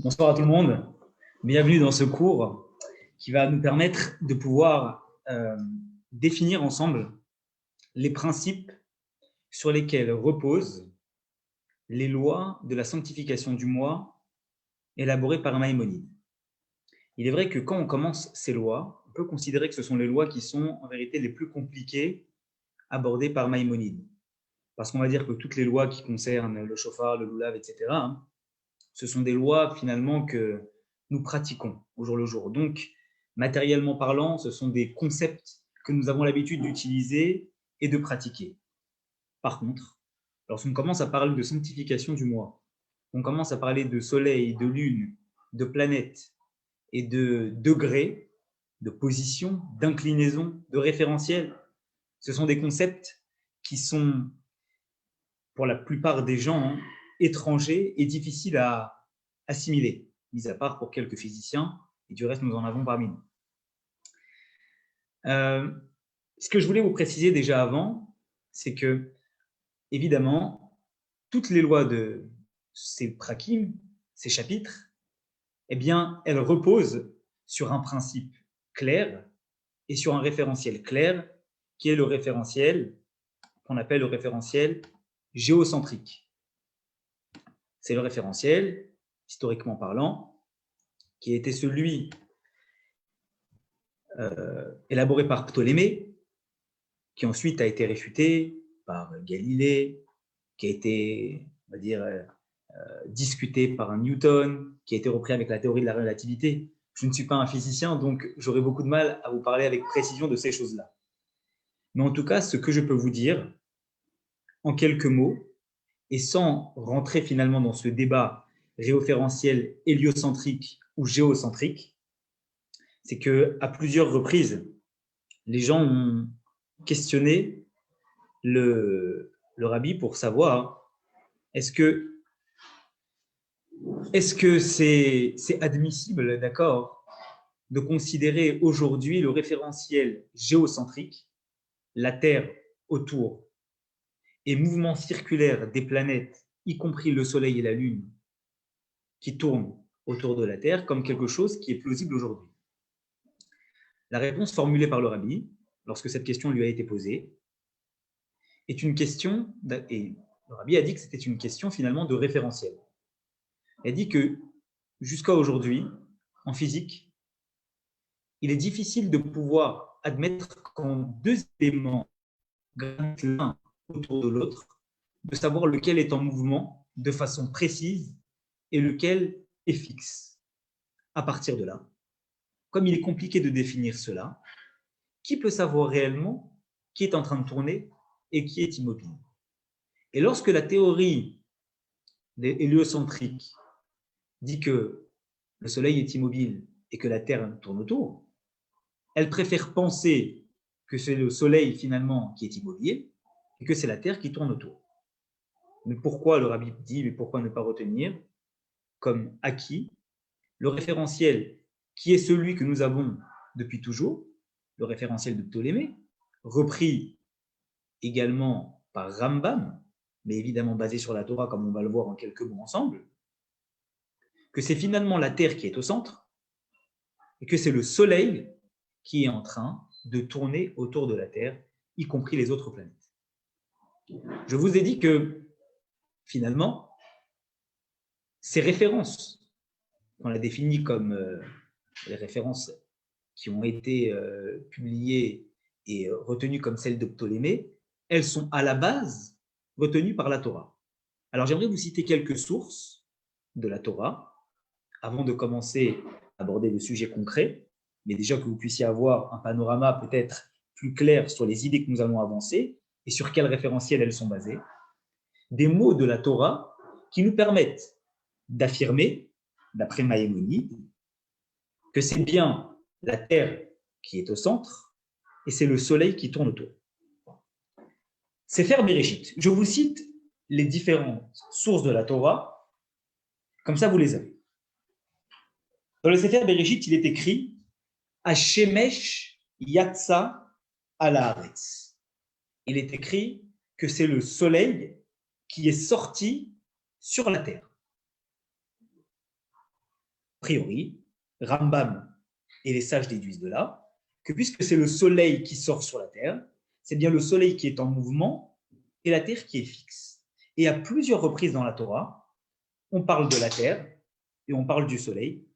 Bonsoir à tout le monde. Bienvenue dans ce cours qui va nous permettre de pouvoir définir ensemble les principes sur lesquels reposent les lois de la sanctification du moi élaborées par Maïmonide. Il est vrai que quand on commence ces lois, on peut considérer que ce sont les lois qui sont en vérité les plus compliquées abordées par Maïmonide. Parce qu'on va dire que toutes les lois qui concernent le shofar, le lulav, etc., ce sont des lois finalement que nous pratiquons au jour le jour. Donc, matériellement parlant, ce sont des concepts que nous avons l'habitude d'utiliser et de pratiquer. Par contre, lorsqu'on commence à parler de sanctification du moi, on commence à parler de soleil, de lune, de planète et de degrés, de position, d'inclinaison, de référentiel, ce sont des concepts qui sont, pour la plupart des gens, étrangers et difficiles à assimilés, mis à part pour quelques physiciens, et du reste, nous en avons parmi nous. Ce que je voulais vous préciser déjà avant, c'est que, évidemment, toutes les lois de ces prakim, ces chapitres, eh bien, elles reposent sur un principe clair et sur un référentiel clair, qui est le référentiel qu'on appelle le référentiel géocentrique. C'est le référentiel, historiquement parlant, qui était celui élaboré par Ptolémée, qui ensuite a été réfuté par Galilée, qui a été, on va dire, discuté par un Newton, qui a été repris avec la théorie de la relativité. Je ne suis pas un physicien, donc j'aurai beaucoup de mal à vous parler avec précision de ces choses-là. Mais en tout cas, ce que je peux vous dire, en quelques mots, et sans rentrer finalement dans ce débat référentiel héliocentrique ou géocentrique, c'est qu'à plusieurs reprises, les gens ont questionné le rabbi pour savoir est-ce que c'est admissible, d'accord, de considérer aujourd'hui le référentiel géocentrique, la Terre autour et mouvement circulaire des planètes, y compris le Soleil et la Lune, qui tournent autour de la Terre, comme quelque chose qui est plausible aujourd'hui. La réponse formulée par le rabbi, lorsque cette question lui a été posée, est une question, et le rabbi a dit que c'était une question finalement de référentiel. Il a dit que jusqu'à aujourd'hui, en physique, il est difficile de pouvoir admettre qu'en deux éléments gravitent l'un autour de l'autre, de savoir lequel est en mouvement de façon précise et lequel est fixe. À partir de là, comme il est compliqué de définir cela, qui peut savoir réellement qui est en train de tourner et qui est immobile? Et lorsque la théorie héliocentrique dit que le Soleil est immobile et que la Terre tourne autour, elle préfère penser que c'est le Soleil finalement qui est immobile et que c'est la Terre qui tourne autour. Mais pourquoi le rabbi dit, mais pourquoi ne pas retenir comme acquis le référentiel qui est celui que nous avons depuis toujours, le référentiel de Ptolémée, repris également par Rambam, mais évidemment basé sur la Torah, comme on va le voir en quelques mots ensemble, que c'est finalement la Terre qui est au centre et que c'est le Soleil qui est en train de tourner autour de la Terre, y compris les autres planètes. Je vous ai dit que finalement, ces références, on l'a définies comme les références qui ont été publiées et retenues comme celles de Ptolémée, elles sont à la base retenues par la Torah. Alors j'aimerais vous citer quelques sources de la Torah avant de commencer à aborder le sujet concret, mais déjà que vous puissiez avoir un panorama peut-être plus clair sur les idées que nous allons avancer et sur quels référentiels elles sont basées, des mots de la Torah qui nous permettent d'affirmer, d'après Maïmonide, que c'est bien la Terre qui est au centre et c'est le Soleil qui tourne autour. Sefer Bereshit. Je vous cite les différentes sources de la Torah, comme ça vous les avez. Dans le Sefer Bereshit, il est écrit Hashemesh Yatsa ala Haaretz. Il est écrit que c'est le Soleil qui est sorti sur la terre. priori, Rambam et les sages déduisent de là que puisque c'est le soleil qui sort sur la terre, c'est bien le soleil qui est en mouvement et la terre qui est fixe. Et à plusieurs reprises dans la Torah, on parle de la terre et on parle du soleil.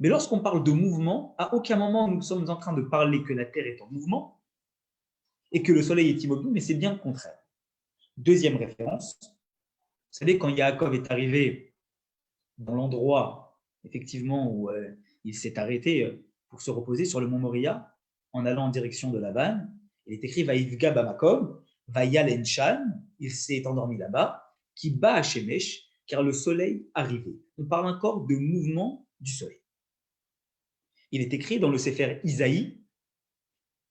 Mais lorsqu'on parle de mouvement, à aucun moment nous sommes en train de parler que la terre est en mouvement et que le soleil est immobile, mais c'est bien le contraire. Deuxième référence, vous savez, quand Yaakov est arrivé dans l'endroit, effectivement, où il s'est arrêté pour se reposer sur le mont Moria, en allant en direction de Laban, il est écrit Vaïvga Bamakom, Vayal Enshan, il s'est endormi là-bas, qui bat à Shemesh, car le soleil arrivait. On parle encore de mouvement du soleil. Il est écrit dans le Sefer Isaïe,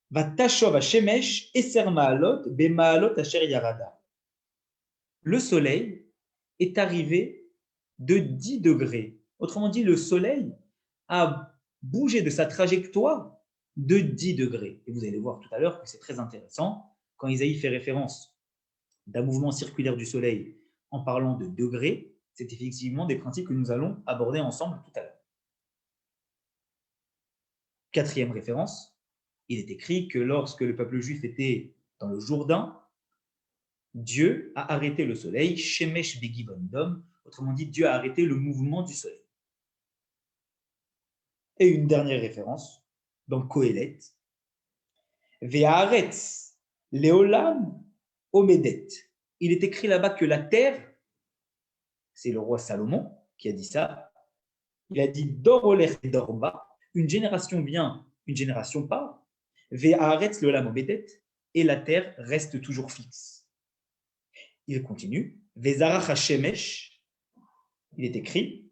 Vatashov à Shemesh, Eser Maalot, Bemaalot Asher Yarada. Le soleil est arrivé de 10 degrés. Autrement dit, le soleil a bougé de sa trajectoire de 10 degrés. Et vous allez voir tout à l'heure que c'est très intéressant. Quand Isaïe fait référence d'un mouvement circulaire du soleil en parlant de degrés, c'est effectivement des principes que nous allons aborder ensemble tout à l'heure. Quatrième référence, il est écrit que lorsque le peuple juif était dans le Jourdain, Dieu a arrêté le soleil, Shemesh Begibondom, autrement dit, Dieu a arrêté le mouvement du soleil. Et une dernière référence, dans Kohelet, Ve'aretz Leolam Omedet. Il est écrit là-bas que la terre, c'est le roi Salomon qui a dit ça, il a dit Doroler Dorba, une génération vient, une génération part, Ve'aretz Leolam Omedet, et la terre reste toujours fixe. Il continue, Ve'zarach HaShemesh, il est écrit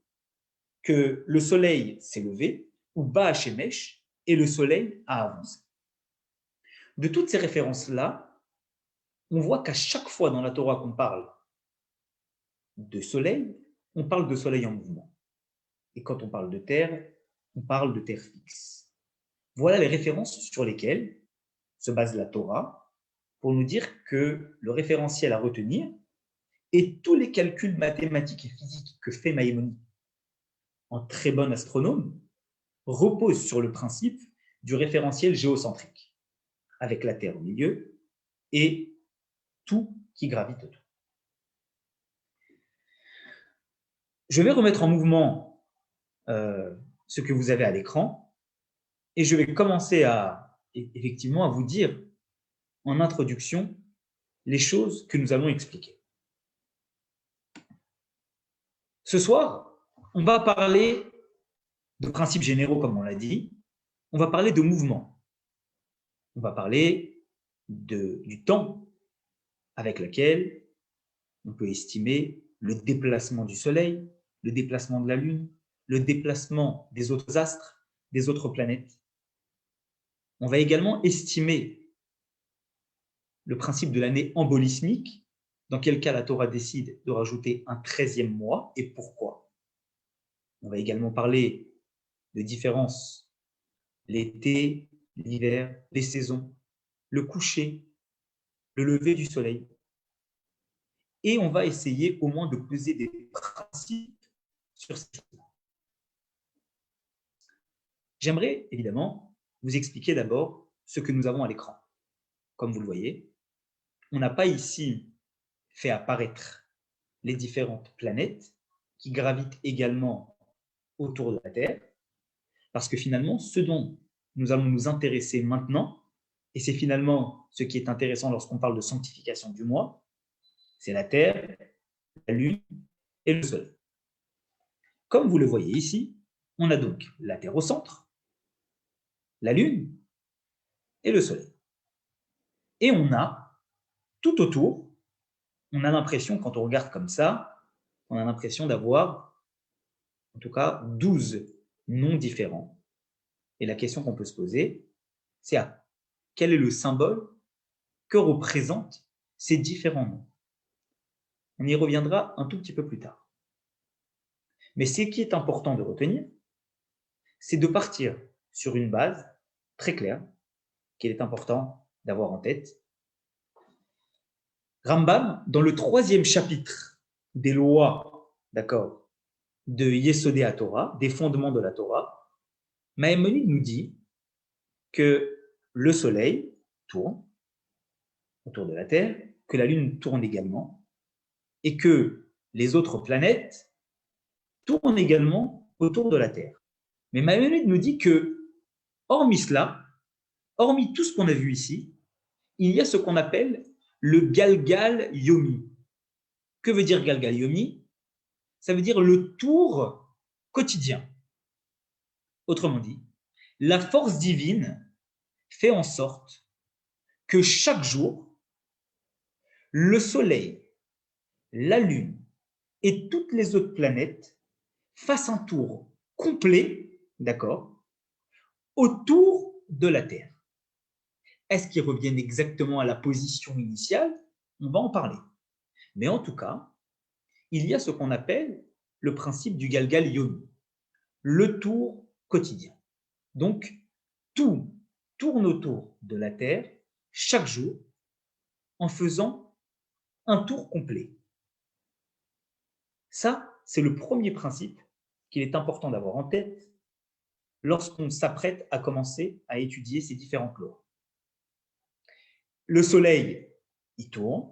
que le soleil s'est levé, ou Ba HaShemesh, et le soleil a avancé. De toutes ces références-là, on voit qu'à chaque fois dans la Torah qu'on parle de soleil, on parle de soleil en mouvement. Et quand on parle de terre, on parle de terre fixe. Voilà les références sur lesquelles se base la Torah pour nous dire que le référentiel à retenir et tous les calculs mathématiques et physiques que fait Maïmonide, en très bon astronome, reposent sur le principe du référentiel géocentrique, avec la Terre au milieu et tout qui gravite autour. Je vais remettre en mouvement ce que vous avez à l'écran et je vais commencer effectivement à vous dire en introduction les choses que nous allons expliquer. Ce soir, on va parler de principes généraux, comme on l'a dit. On va parler de mouvement. On va parler du temps avec lequel on peut estimer le déplacement du Soleil, le déplacement de la Lune, le déplacement des autres astres, des autres planètes. On va également estimer le principe de l'année embolismique, dans quel cas la Torah décide de rajouter un 13e mois et pourquoi. On va également parler de différences, l'été, l'hiver, les saisons, le coucher, le lever du soleil. Et on va essayer au moins de poser des principes sur ces choses. J'aimerais évidemment vous expliquer d'abord ce que nous avons à l'écran. Comme vous le voyez, on n'a pas ici fait apparaître les différentes planètes qui gravitent également autour de la Terre, parce que finalement, ce dont nous allons nous intéresser maintenant, et c'est finalement ce qui est intéressant lorsqu'on parle de sanctification du mois, c'est la Terre, la Lune et le Soleil. Comme vous le voyez ici, on a donc la Terre au centre, la Lune et le Soleil. Et on a tout autour, on a l'impression, quand on regarde comme ça, on a l'impression d'avoir, en tout cas, 12 noms différents. Et la question qu'on peut se poser, c'est quel est le symbole que représentent ces différents noms? On y reviendra un tout petit peu plus tard. Mais ce qui est important de retenir, c'est de partir sur une base très claire qu'il est important d'avoir en tête. Rambam, dans le 3e chapitre des lois, d'accord, de Yesodé à Torah, des fondements de la Torah, Maïmonide nous dit que le soleil tourne autour de la Terre, que la Lune tourne également, et que les autres planètes tournent également autour de la Terre. Mais Maïmonide nous dit que, hormis cela, hormis tout ce qu'on a vu ici, il y a ce qu'on appelle le Galgal Yomi. Que veut dire Galgal Yomi? Ça veut dire le tour quotidien. Autrement dit, la force divine fait en sorte que chaque jour, le Soleil, la Lune et toutes les autres planètes fassent un tour complet, d'accord, autour de la Terre. Est-ce qu'ils reviennent exactement à la position initiale? On va en parler. Mais en tout cas, il y a ce qu'on appelle le principe du Galgal Yomi, le tour quotidien. Donc, tout tourne autour de la Terre chaque jour en faisant un tour complet. Ça, c'est le premier principe qu'il est important d'avoir en tête lorsqu'on s'apprête à commencer à étudier ces différentes lois. Le Soleil, il tourne,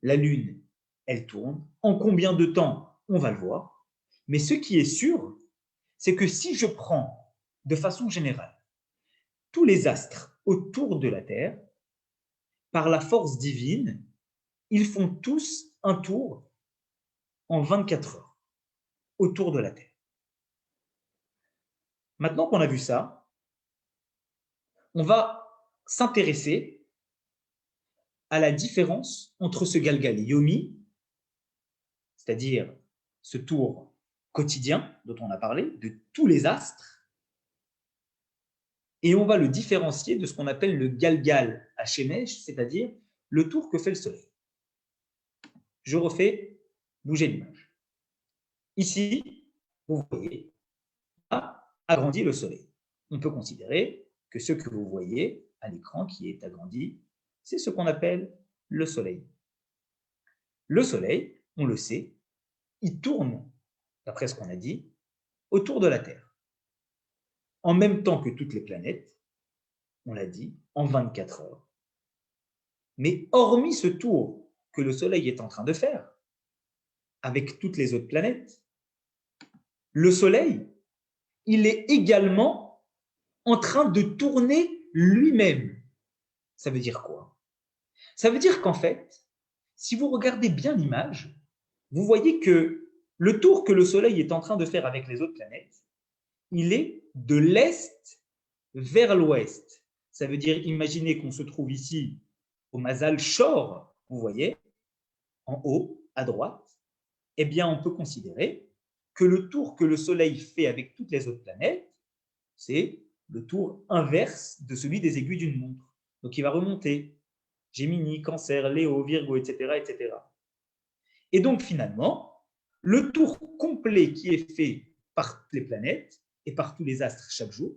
la Lune, elle tourne. En combien de temps? On va le voir. Mais ce qui est sûr, c'est que si je prends de façon générale tous les astres autour de la Terre, par la force divine, ils font tous un tour en 24 heures autour de la Terre. Maintenant qu'on a vu ça, on va s'intéresser à la différence entre ce Galgal Yomi, c'est-à-dire ce tour quotidien dont on a parlé, de tous les astres, et on va le différencier de ce qu'on appelle le Galgal Hashemesh, c'est-à-dire le tour que fait le Soleil. Je refais bouger l'image. Ici, vous voyez, a agrandi le Soleil. On peut considérer que ce que vous voyez à l'écran qui est agrandi, c'est ce qu'on appelle le Soleil. Le Soleil, on le sait, il tourne, d'après ce qu'on a dit, autour de la Terre. En même temps que toutes les planètes, on l'a dit, en 24 heures. Mais hormis ce tour que le Soleil est en train de faire, avec toutes les autres planètes, le Soleil, il est également en train de tourner lui-même. Ça veut dire quoi? Ça veut dire qu'en fait, si vous regardez bien l'image, vous voyez que le tour que le Soleil est en train de faire avec les autres planètes, il est de l'est vers l'ouest. Ça veut dire, imaginez qu'on se trouve ici au Mazal Shor, vous voyez, en haut, à droite, eh bien, on peut considérer que le tour que le Soleil fait avec toutes les autres planètes, c'est le tour inverse de celui des aiguilles d'une montre. Donc, il va remonter. Gémini, Cancer, Léo, Virgo, etc., etc. Et donc, finalement, le tour complet qui est fait par les planètes et par tous les astres chaque jour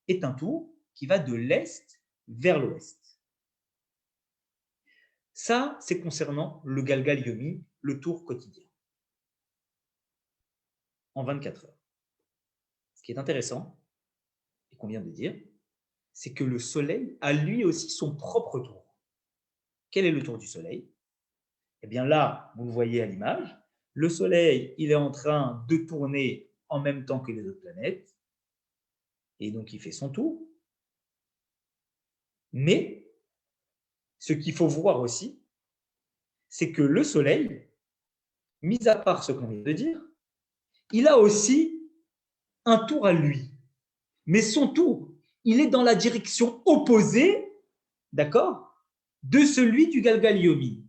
est un tour qui va de l'est vers l'ouest. Ça, c'est concernant le Galgal Yomi, le tour quotidien, en 24 heures. Ce qui est intéressant, et qu'on vient de dire, c'est que le Soleil a lui aussi son propre tour. Quel est le tour du Soleil? Eh bien là, vous le voyez à l'image, le Soleil, il est en train de tourner en même temps que les autres planètes, et donc il fait son tour. Mais ce qu'il faut voir aussi, c'est que le Soleil, mis à part ce qu'on vient de dire, il a aussi un tour à lui. Mais son tour, il est dans la direction opposée, d'accord, de celui du Galgal Yomi.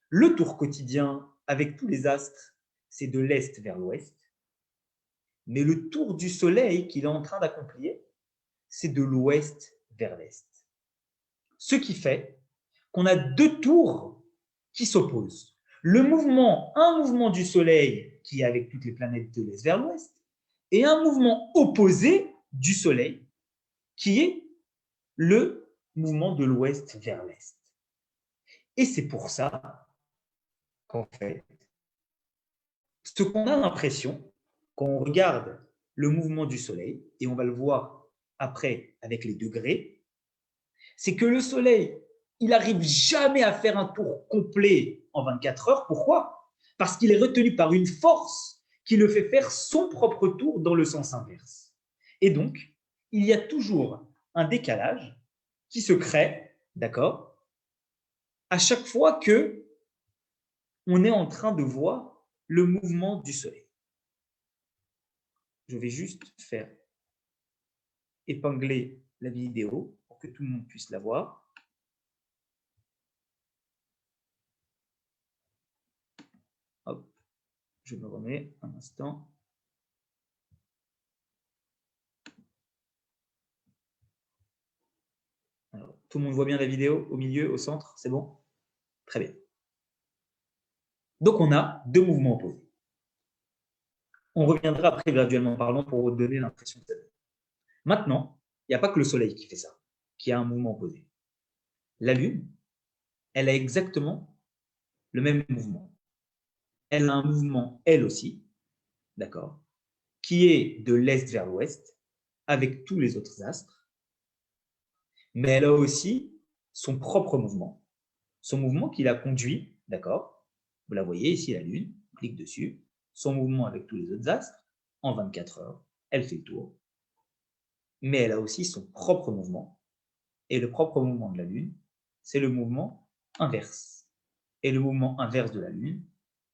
Le tour quotidien avec tous les astres, c'est de l'est vers l'ouest. Mais le tour du Soleil qu'il est en train d'accomplir, c'est de l'ouest vers l'est. Ce qui fait qu'on a deux tours qui s'opposent. Un mouvement du Soleil qui est avec toutes les planètes de l'est vers l'ouest, et un mouvement opposé du Soleil qui est le mouvement de l'ouest vers l'est. Et c'est pour ça qu'en fait, ce qu'on a l'impression, quand on regarde le mouvement du Soleil, et on va le voir après avec les degrés, c'est que le Soleil, il n'arrive jamais à faire un tour complet en 24 heures. Pourquoi? Parce qu'il est retenu par une force qui le fait faire son propre tour dans le sens inverse. Et donc, il y a toujours un décalage qui se crée, d'accord, à chaque fois que on est en train de voir le mouvement du Soleil. Je vais juste faire épingler la vidéo pour que tout le monde puisse la voir. Hop, je me remets un instant. Alors, tout le monde voit bien la vidéo au milieu, au centre, c'est bon? Très bien. Donc, on a deux mouvements opposés. On reviendra après graduellement parlant pour vous donner l'impression que ça donne. Maintenant, il n'y a pas que le Soleil qui fait ça, qui a un mouvement opposé. La Lune, elle a exactement le même mouvement. Elle a un mouvement, elle aussi, d'accord, qui est de l'est vers l'ouest, avec tous les autres astres, mais elle a aussi son propre mouvement, son mouvement qui la conduit, d'accord, vous la voyez ici, la Lune, on clique dessus, son mouvement avec tous les autres astres, en 24 heures, elle fait le tour, mais elle a aussi son propre mouvement, et le propre mouvement de la Lune, c'est le mouvement inverse. Et le mouvement inverse de la Lune,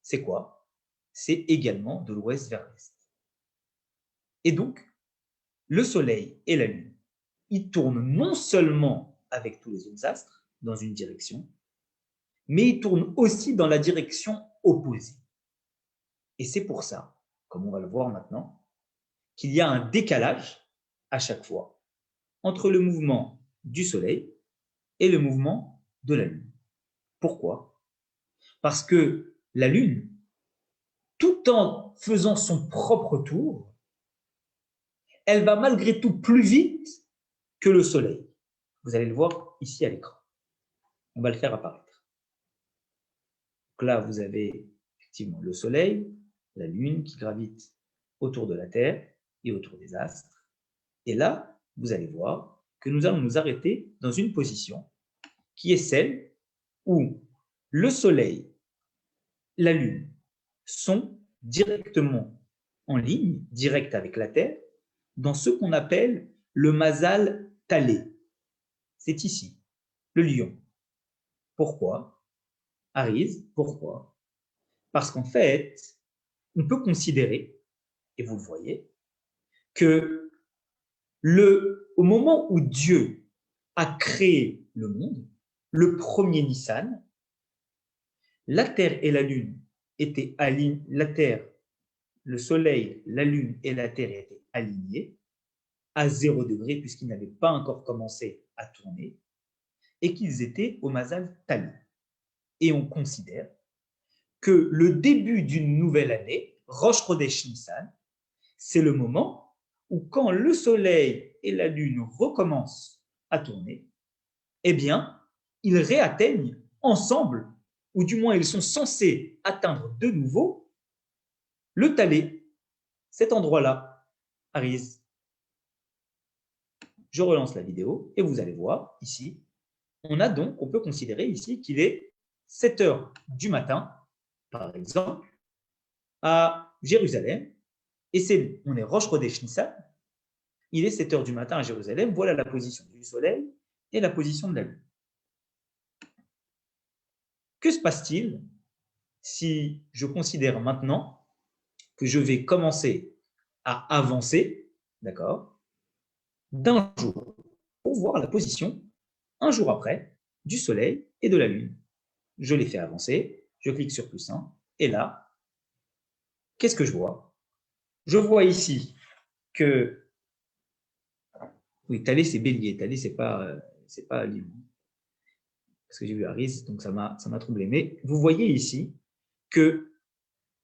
c'est quoi? C'est également de l'ouest vers l'est. Et donc, le Soleil et la Lune, ils tournent non seulement avec tous les autres astres dans une direction, mais ils tournent aussi dans la direction opposée. Et c'est pour ça, comme on va le voir maintenant, qu'il y a un décalage à chaque fois entre le mouvement du Soleil et le mouvement de la Lune. Pourquoi? Parce que la Lune, tout en faisant son propre tour, elle va malgré tout plus vite que le Soleil. Vous allez le voir ici à l'écran. On va le faire apparaître. Donc là, vous avez effectivement le Soleil, la Lune qui gravite autour de la Terre et autour des astres. Et là, vous allez voir que nous allons nous arrêter dans une position qui est celle où le Soleil, la Lune sont directement en ligne, directe avec la Terre, dans ce qu'on appelle le Mazal Talé. C'est ici, le lion. Pourquoi? Ariz, pourquoi? Parce qu'en fait, on peut considérer, et vous le voyez, que au moment où Dieu a créé le monde, le premier Nissan, la Terre et la Lune étaient alignées, la Terre, le Soleil, la Lune et la Terre étaient alignés à 0 degré puisqu'ils n'avaient pas encore commencé à tourner et qu'ils étaient au Mazal Tali. Et on considère que le début d'une nouvelle année, Rosh Chodesh Nissan, c'est le moment où quand le Soleil et la Lune recommencent à tourner, eh bien, ils réatteignent ensemble, ou du moins ils sont censés atteindre de nouveau le Talé, cet endroit-là, Ariz. Je relance la vidéo et vous allez voir ici, on peut considérer ici qu'il est 7 heures du matin, par exemple, à Jérusalem, et on est Rosh Chodesh Nissan, il est 7 heures du matin à Jérusalem, voilà la position du Soleil et la position de la Lune. Que se passe-t-il si je considère maintenant que je vais commencer à avancer, d'accord, d'un jour, pour voir la position, un jour après, du Soleil et de la Lune. Je les fais avancer, je clique sur +1, et là, qu'est-ce que je vois? Je vois ici que, oui, Thalès c'est Bélier, Thalès c'est pas Lion. Parce que j'ai vu Aries, donc ça m'a troublé. Mais vous voyez ici que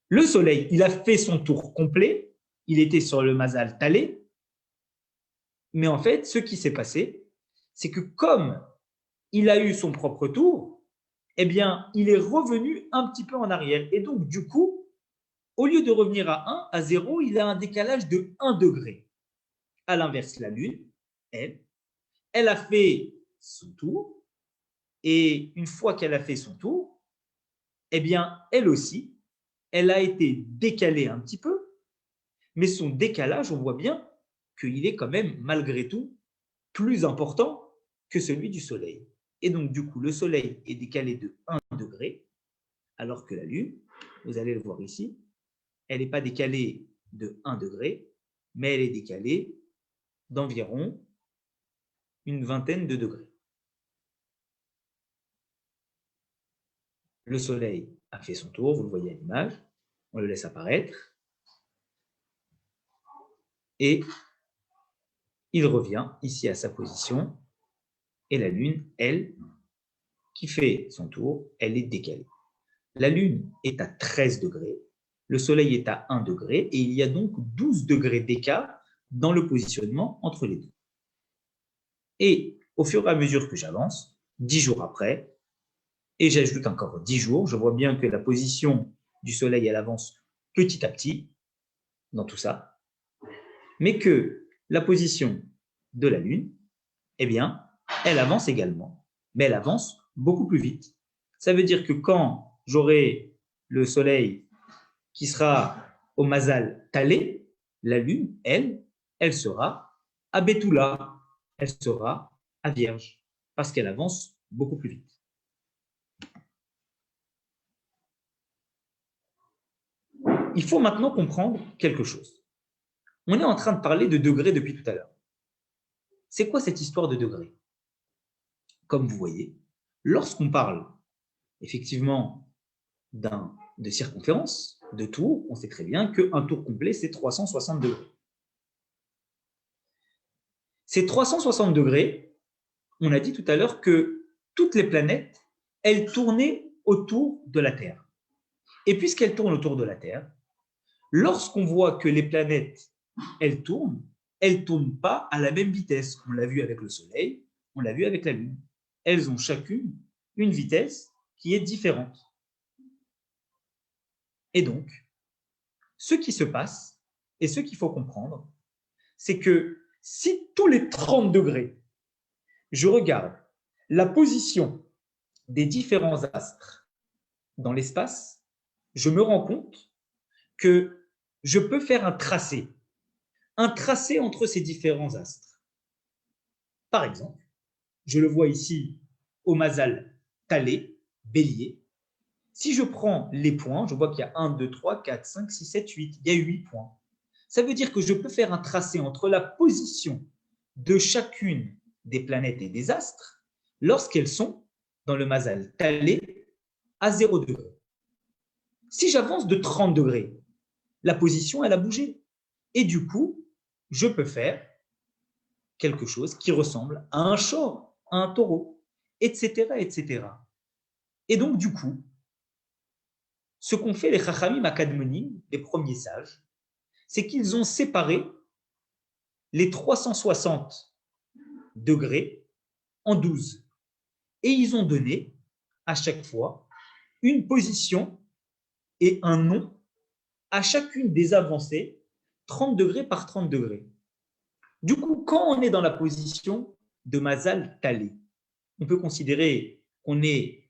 le Soleil, il a fait son tour complet, il était sur le Mazal Talé, mais en fait, ce qui s'est passé, c'est que comme il a eu son propre tour, eh bien, il est revenu un petit peu en arrière. Et donc, du coup, au lieu de revenir à 1, à 0, il a un décalage de 1 degré. À l'inverse, la Lune, elle a fait son tour, et une fois qu'elle a fait son tour, eh bien, elle aussi, elle a été décalée un petit peu, mais son décalage, on voit bien qu'il est quand même, malgré tout, plus important que celui du Soleil. Et donc, du coup, le Soleil est décalé de 1 degré, alors que la Lune, vous allez le voir ici, elle n'est pas décalée de 1 degré, mais elle est décalée d'environ une vingtaine de degrés. Le Soleil a fait son tour, vous le voyez à l'image, on le laisse apparaître, et il revient ici à sa position, et la Lune, elle, qui fait son tour, elle est décalée. La Lune est à 13 degrés, le Soleil est à 1 degré, et il y a donc 12 degrés d'écart dans le positionnement entre les deux. Et au fur et à mesure que j'avance, 10 jours après, et j'ajoute encore 10 jours, je vois bien que la position du Soleil, elle avance petit à petit dans tout ça, mais que la position de la Lune, eh bien, elle avance également, mais elle avance beaucoup plus vite. Ça veut dire que quand j'aurai le Soleil qui sera au Mazal Talé, la Lune, elle sera à Betula, elle sera à Vierge, parce qu'elle avance beaucoup plus vite. Il faut maintenant comprendre quelque chose. On est en train de parler de degrés depuis tout à l'heure. C'est quoi cette histoire de degrés? Comme vous voyez, lorsqu'on parle effectivement de circonférence, de tour, on sait très bien qu'un tour complet, c'est 360 degrés. Ces 360 degrés, on a dit tout à l'heure que toutes les planètes, elles tournaient autour de la Terre. Et puisqu'elles tournent autour de la Terre, lorsqu'on voit que les planètes, elles tournent pas à la même vitesse. On l'a vu avec le Soleil, on l'a vu avec la Lune. Elles ont chacune une vitesse qui est différente. Et donc, ce qui se passe, et ce qu'il faut comprendre, c'est que si tous les 30 degrés, je regarde la position des différents astres dans l'espace, je me rends compte que je peux faire un tracé entre ces différents astres. Par exemple, je le vois ici au Mazal Talé, Bélier. Si je prends les points, je vois qu'il y a 1, 2, 3, 4, 5, 6, 7, 8, il y a 8 points. Ça veut dire que je peux faire un tracé entre la position de chacune des planètes et des astres lorsqu'elles sont dans le Mazal Talé à 0 degré. Si j'avance de 30 degrés, la position, elle a bougé. Et du coup, je peux faire quelque chose qui ressemble à un shor, à un taureau, etc., etc. Et donc, du coup, ce qu'ont fait les Chachamim Akadmonim, les premiers sages, c'est qu'ils ont séparé les 360 degrés en 12. Et ils ont donné à chaque fois une position et un nom à chacune des avancées 30 degrés par 30 degrés. Du coup, quand on est dans la position de Mazal Talé, on peut considérer qu'on est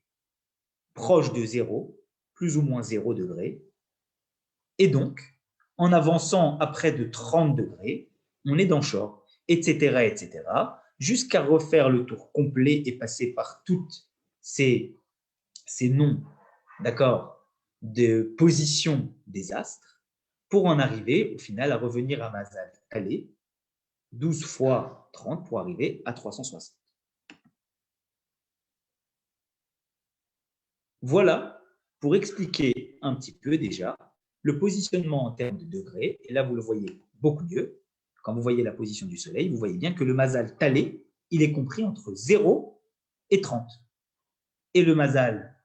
proche de 0, plus ou moins 0 degré. Et donc, en avançant à près de 30 degrés, on est dans Shor, etc., etc., jusqu'à refaire le tour complet et passer par toutes ces noms, d'accord, de position des astres, pour en arriver, au final, à revenir à Mazal Talé, 12 fois 30 pour arriver à 360. Voilà pour expliquer un petit peu déjà le positionnement en termes de degrés. Et là, vous le voyez beaucoup mieux. Quand vous voyez la position du Soleil, vous voyez bien que le Mazal Talé, il est compris entre 0 et 30. Et le Mazal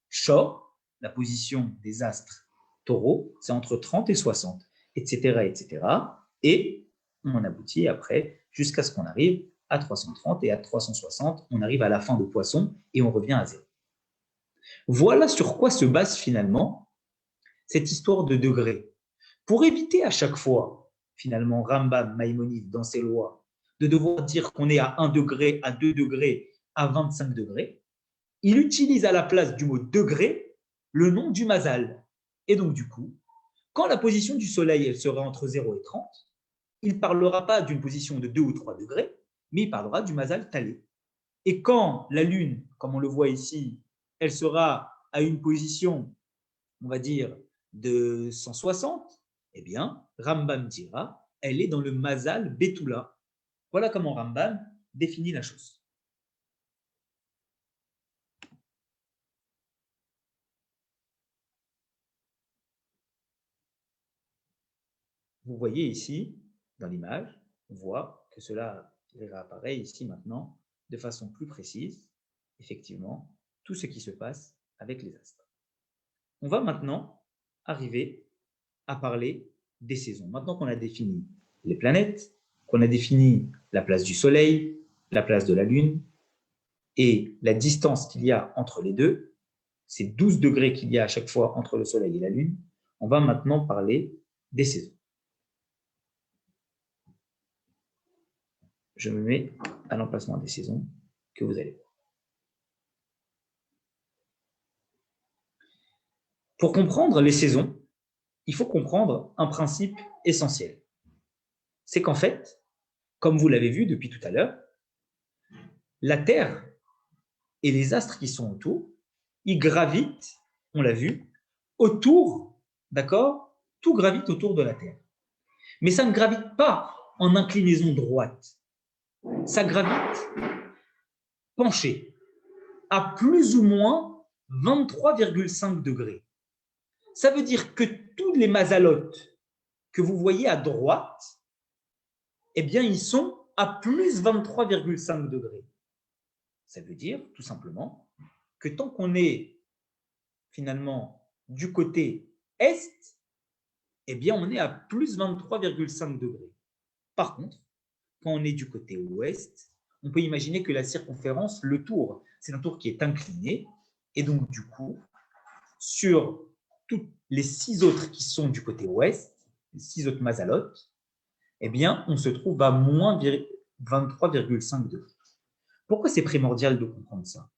Shor, la position des astres taureaux, c'est entre 30 et 60, etc., etc. Et on aboutit après jusqu'à ce qu'on arrive à 330 et à 360, on arrive à la fin de Poisson et on revient à 0. Voilà sur quoi se base finalement cette histoire de degrés. Pour éviter à chaque fois, finalement, Rambam, Maïmonide, dans ses lois, de devoir dire qu'on est à 1 degré, à 2 degrés, à 25 degrés, il utilise à la place du mot degré le nom du mazal. Et donc, du coup, quand la position du soleil elle sera entre 0 et 30, il ne parlera pas d'une position de 2 ou 3 degrés, mais il parlera du mazal talé. Et quand la lune, comme on le voit ici, elle sera à une position, on va dire, de 160, eh bien, Rambam dira, elle est dans le mazal Betula. Voilà comment Rambam définit la chose. Vous voyez ici, dans l'image, on voit que cela réapparaît ici maintenant de façon plus précise, effectivement, tout ce qui se passe avec les astres. On va maintenant arriver à parler des saisons. Maintenant qu'on a défini les planètes, qu'on a défini la place du Soleil, la place de la Lune et la distance qu'il y a entre les deux, ces 12 degrés qu'il y a à chaque fois entre le Soleil et la Lune, on va maintenant parler des saisons. Je me mets à l'emplacement des saisons que vous allez voir. Pour comprendre les saisons, il faut comprendre un principe essentiel. C'est qu'en fait, comme vous l'avez vu depuis tout à l'heure, la Terre et les astres qui sont autour, ils gravitent, on l'a vu, autour, d'accord? Tout gravite autour de la Terre. Mais ça ne gravite pas en inclinaison droite. Ça gravite penché à plus ou moins 23,5 degrés. Ça veut dire que tous les mazalotes que vous voyez à droite, eh bien, ils sont à plus 23,5 degrés. Ça veut dire, tout simplement, que tant qu'on est finalement du côté est, eh bien, on est à plus 23,5 degrés. Par contre, quand on est du côté ouest, on peut imaginer que la circonférence, le tour, c'est un tour qui est incliné, et donc, du coup, sur toutes les 6 autres qui sont du côté ouest, les 6 autres mazalotes, eh bien, on se trouve à moins 23,5 degrés. Pourquoi c'est primordial de comprendre ça?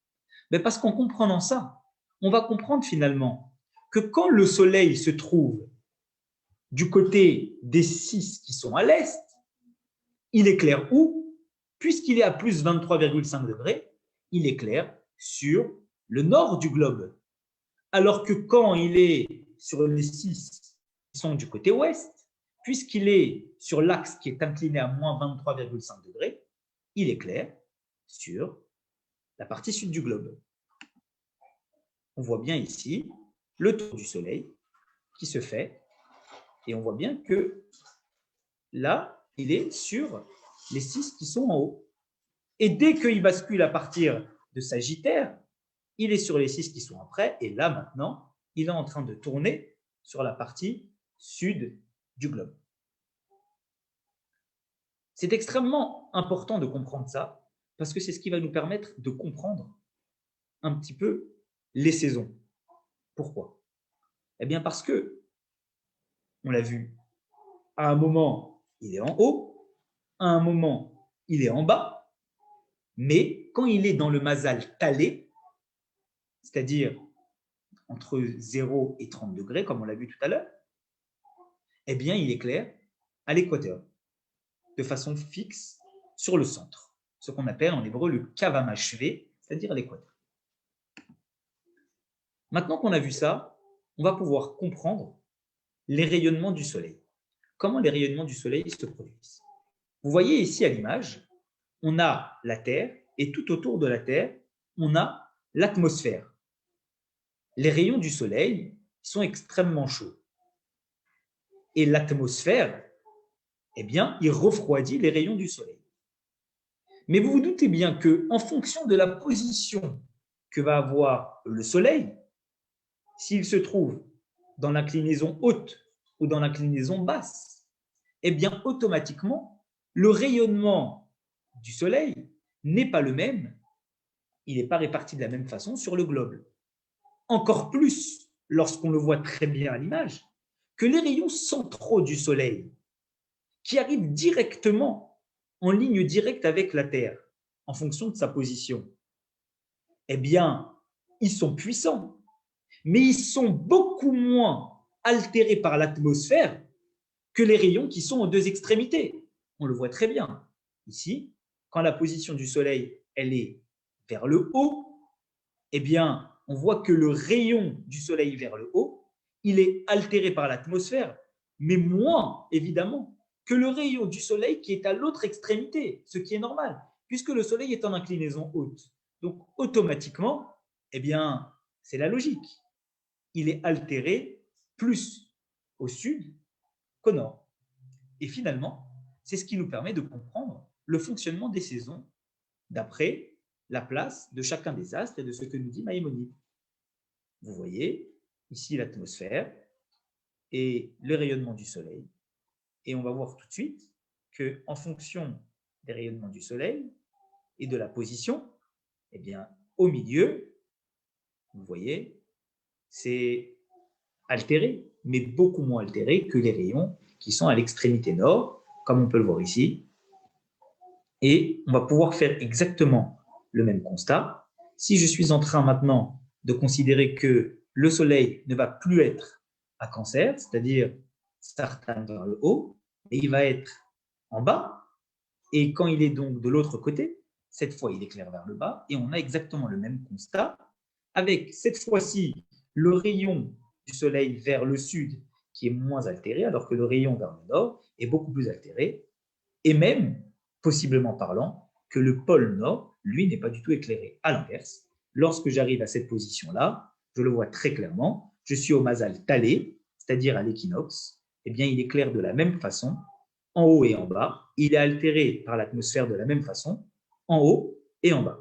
Parce qu'en comprenant ça, on va comprendre finalement que quand le Soleil se trouve du côté des 6 qui sont à l'est, il éclaire où? Puisqu'il est à plus 23,5 degrés, il éclaire sur le nord du globe. Alors que quand il est sur les 6 qui sont du côté ouest, puisqu'il est sur l'axe qui est incliné à moins 23,5 degrés, il éclaire sur la partie sud du globe. On voit bien ici le tour du Soleil qui se fait, et on voit bien que là, il est sur les 6 qui sont en haut. Et dès qu'il bascule à partir de Sagittaire, il est sur les 6 qui sont après, et là maintenant, il est en train de tourner sur la partie sud du globe. C'est extrêmement important de comprendre ça, parce que c'est ce qui va nous permettre de comprendre un petit peu les saisons. Pourquoi? Eh bien parce que, on l'a vu, à un moment, il est en haut, à un moment, il est en bas, mais quand il est dans le mazal talé, c'est-à-dire entre 0 et 30 degrés, comme on l'a vu tout à l'heure, eh bien, il éclaire à l'équateur, de façon fixe sur le centre, ce qu'on appelle en hébreu le kavamachevé, c'est-à-dire l'équateur. Maintenant qu'on a vu ça, on va pouvoir comprendre les rayonnements du Soleil. Comment les rayonnements du Soleil se produisent? Vous voyez ici à l'image, on a la Terre, et tout autour de la Terre, on a l'atmosphère. Les rayons du Soleil sont extrêmement chauds. Et l'atmosphère, eh bien, il refroidit les rayons du Soleil. Mais vous vous doutez bien qu'en fonction de la position que va avoir le Soleil, s'il se trouve dans l'inclinaison haute ou dans l'inclinaison basse, eh bien, automatiquement, le rayonnement du Soleil n'est pas le même, il n'est pas réparti de la même façon sur le globe. Encore plus lorsqu'on le voit très bien à l'image, que les rayons centraux du Soleil, qui arrivent directement en ligne directe avec la Terre, en fonction de sa position, eh bien, ils sont puissants, mais ils sont beaucoup moins altérés par l'atmosphère que les rayons qui sont aux deux extrémités. On le voit très bien. Ici, quand la position du Soleil, elle est vers le haut, eh bien, on voit que le rayon du Soleil vers le haut, il est altéré par l'atmosphère, mais moins, évidemment, que le rayon du Soleil qui est à l'autre extrémité, ce qui est normal, puisque le Soleil est en inclinaison haute. Donc, automatiquement, eh bien, c'est la logique. Il est altéré plus au sud qu'au nord. Et finalement, c'est ce qui nous permet de comprendre le fonctionnement des saisons d'après la place de chacun des astres et de ce que nous dit Maïmonide. Vous voyez ici l'atmosphère et le rayonnement du Soleil. Et on va voir tout de suite qu'en fonction des rayonnements du Soleil et de la position, eh bien, au milieu, vous voyez, c'est altéré, mais beaucoup moins altéré que les rayons qui sont à l'extrémité nord, comme on peut le voir ici. Et on va pouvoir faire exactement le même constat. Si je suis en train maintenant de considérer que le Soleil ne va plus être à Cancer, c'est-à-dire Sartan vers le haut, et il va être en bas, et quand il est donc de l'autre côté, cette fois il éclaire vers le bas, et on a exactement le même constat, avec cette fois-ci le rayon du Soleil vers le sud qui est moins altéré, alors que le rayon vers le nord est beaucoup plus altéré, et même, possiblement parlant, que le pôle nord, lui, n'est pas du tout éclairé. À l'inverse, lorsque j'arrive à cette position-là, je le vois très clairement, je suis au Mazal Talé, c'est-à-dire à l'équinoxe, eh bien, il éclaire de la même façon, en haut et en bas. Il est altéré par l'atmosphère de la même façon, en haut et en bas.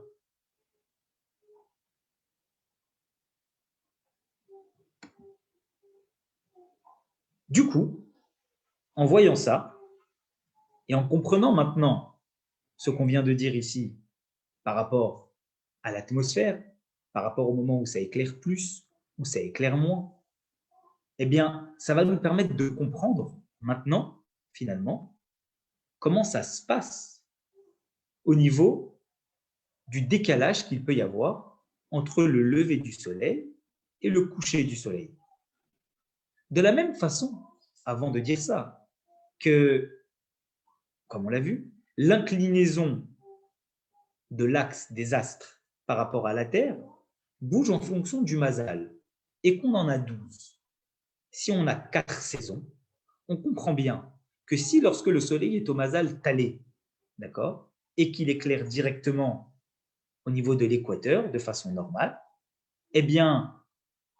Du coup, en voyant ça, et en comprenant maintenant ce qu'on vient de dire ici par rapport à l'atmosphère, par rapport au moment où ça éclaire plus, où ça éclaire moins, eh bien, ça va nous permettre de comprendre maintenant, finalement, comment ça se passe au niveau du décalage qu'il peut y avoir entre le lever du soleil et le coucher du soleil. De la même façon, avant de dire ça, que, comme on l'a vu, l'inclinaison de l'axe des astres par rapport à la Terre bouge en fonction du Mazal, et qu'on en a 12. Si on a 4 saisons, on comprend bien que si lorsque le soleil est au Mazal Talé, d'accord, et qu'il éclaire directement au niveau de l'équateur de façon normale, eh bien,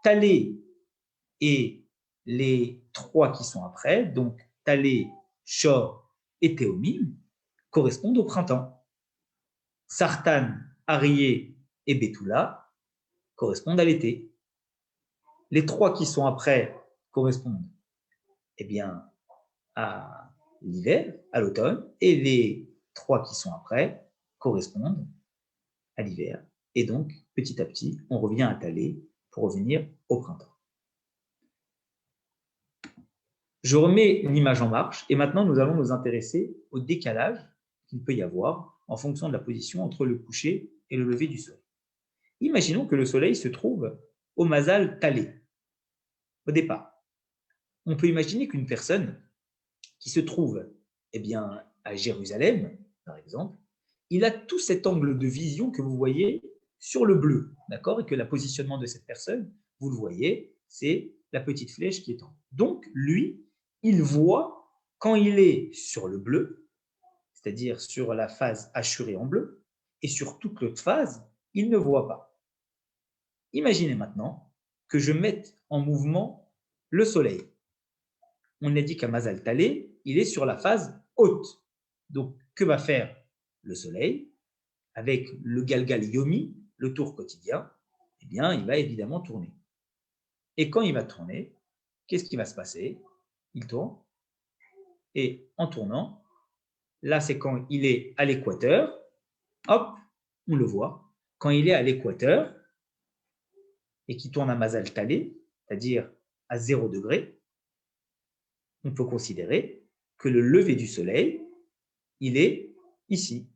Talé et les 3 qui sont après, donc Talé, Shor et Théomime, correspondent au printemps. Sartan, Arié et Betula correspondent à l'été. Les 3 qui sont après correspondent, eh bien, à l'hiver, à l'automne, et les 3 qui sont après correspondent à l'hiver. Et donc, petit à petit, on revient à Talé pour revenir au printemps. Je remets l'image en marche et maintenant nous allons nous intéresser au décalage qu'il peut y avoir en fonction de la position entre le coucher et le lever du soleil. Imaginons que le soleil se trouve au Mazal Talé, au départ. On peut imaginer qu'une personne qui se trouve eh bien, à Jérusalem, par exemple, il a tout cet angle de vision que vous voyez sur le bleu, d'accord, et que le positionnement de cette personne, vous le voyez, c'est la petite flèche qui est en haut. Donc, lui, il voit quand il est sur le bleu, c'est-à-dire sur la phase hachurée en bleu, et sur toute l'autre phase, il ne voit pas. Imaginez maintenant que je mette en mouvement le soleil. On a dit qu'à Mazal Talé, il est sur la phase haute. Donc, que va faire le soleil avec le Galgal Yomi, le tour quotidien? Eh bien, il va évidemment tourner. Et quand il va tourner, qu'est-ce qui va se passer? Il tourne. Et en tournant, là, c'est quand il est à l'équateur. Hop, on le voit. Quand il est à l'équateur et qu'il tourne à Mazal Talé, c'est-à-dire à 0 degré, on peut considérer que le lever du soleil, il est ici.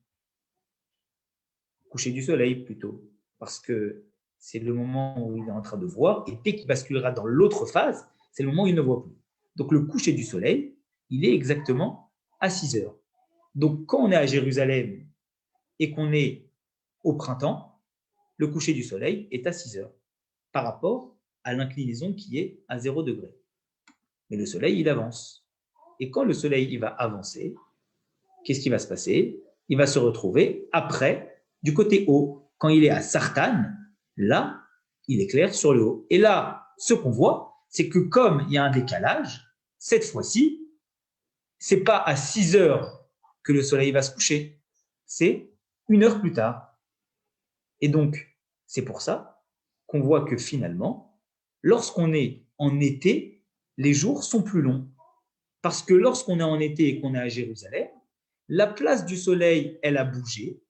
Coucher du soleil plutôt, parce que c'est le moment où il est en train de voir, et dès qu'il basculera dans l'autre phase, c'est le moment où il ne voit plus. Donc le coucher du soleil, il est exactement à 6 heures. Donc quand on est à Jérusalem et qu'on est au printemps, le coucher du soleil est à 6 heures par rapport à l'inclinaison qui est à 0 degré. Mais le soleil, il avance. Et quand le soleil il va avancer, qu'est-ce qui va se passer? Il va se retrouver après, du côté haut. Quand il est à Sartan, là, il éclaire sur le haut. Et là, ce qu'on voit, c'est que comme il y a un décalage, cette fois-ci, c'est pas à 6 heures que le soleil va se coucher, c'est 1 heure plus tard. Et donc, c'est pour ça qu'on voit que finalement, lorsqu'on est en été, les jours sont plus longs. Parce que lorsqu'on est en été et qu'on est à Jérusalem, la place du soleil, elle a bougé.